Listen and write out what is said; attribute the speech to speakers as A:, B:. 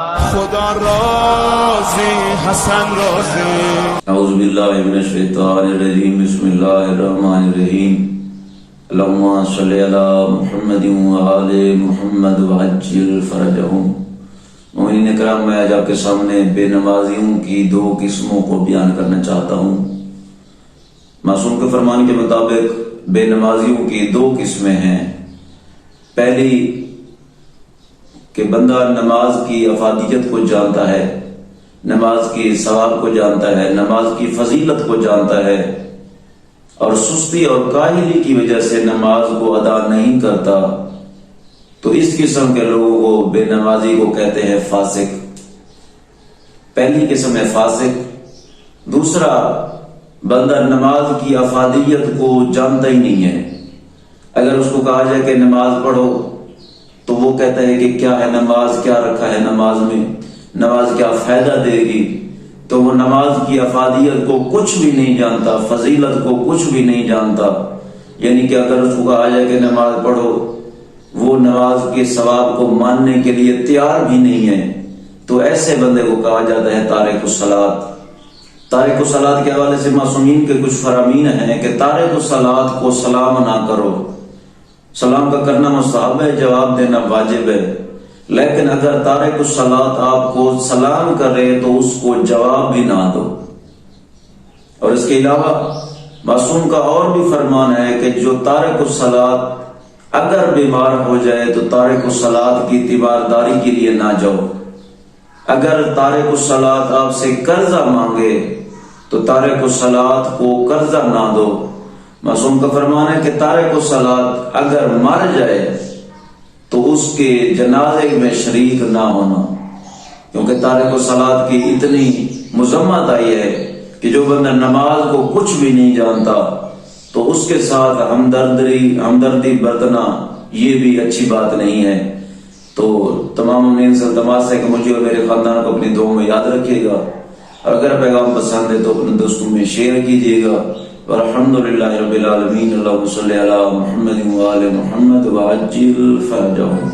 A: خدا راضی حسن راضی.
B: اعوذ باللہ من الشیطان الرجیم. بسم اللہ الرحمن الرحیم. اللہم صلی علی محمد وآل محمد وعجل فرجہم. مومنین اکرام، میں آج آپ کے سامنے بے نمازیوں کی دو قسموں کو بیان کرنا چاہتا ہوں. معصوم کے فرمان کے مطابق بے نمازیوں کی دو قسمیں ہیں. پہلی کہ بندہ نماز کی افادیت کو جانتا ہے، نماز کی ثواب کو جانتا ہے، نماز کی فضیلت کو جانتا ہے، اور سستی اور کاہلی کی وجہ سے نماز کو ادا نہیں کرتا، تو اس قسم کے لوگوں کو بے نمازی کو کہتے ہیں فاسق. پہلی قسم ہے فاسق. دوسرا، بندہ نماز کی افادیت کو جانتا ہی نہیں ہے. اگر اس کو کہا جائے کہ نماز پڑھو تو وہ کہتا ہے کہ کیا ہے نماز، کیا رکھا ہے نماز میں، نماز کیا فائدہ دے گی. تو وہ نماز کی افادیت کو کچھ بھی نہیں جانتا، فضیلت کو کچھ بھی نہیں جانتا. یعنی کہ اگر اس کو کہا جائے کہ نماز پڑھو، وہ نماز کے ثواب کو ماننے کے لیے تیار بھی نہیں ہے. تو ایسے بندے کو کہا جاتا ہے تارک الصلاۃ. تارک الصلاۃ کے حوالے سے معصومین کے کچھ فرامین ہیں کہ تارک الصلاۃ کو سلام نہ کرو. سلام کا کرنا مستحب ہے، جواب دینا واجب ہے. لیکن اگر تارک الصلاۃ آپ کو سلام کرے تو اس کو جواب بھی نہ دو. اور اس کے علاوہ معصوم کا اور بھی فرمان ہے کہ جو تارک الصلاۃ اگر بیمار ہو جائے تو تارک الصلاۃ کی تیمارداری کے لیے نہ جاؤ. اگر تارک الصلاۃ آپ سے قرضہ مانگے تو تارک الصلاۃ کو قرضہ نہ دو. معصوم کا فرمان ہے کہ تارک الصلاۃ اگر مر جائے تو اس کے جنازے میں شریک نہ ہونا، کیونکہ تارک الصلاۃ کی اتنی مذمت آئی ہے کہ جو بندہ نماز کو کچھ بھی نہیں جانتا تو اس کے ساتھ ہمدردی برتنا یہ بھی اچھی بات نہیں ہے. تو تمام مومنین سے التماس ہے کہ مجھے اور میرے خاندان کو اپنی دعاؤں میں یاد رکھیے گا، اور اگر پیغام پسند ہے تو اپنے دوستوں میں شیئر کیجیے گا. والحمدللہ رب العالمین. اللہم صلی علی محمد وآل محمد وعجل فرجہم.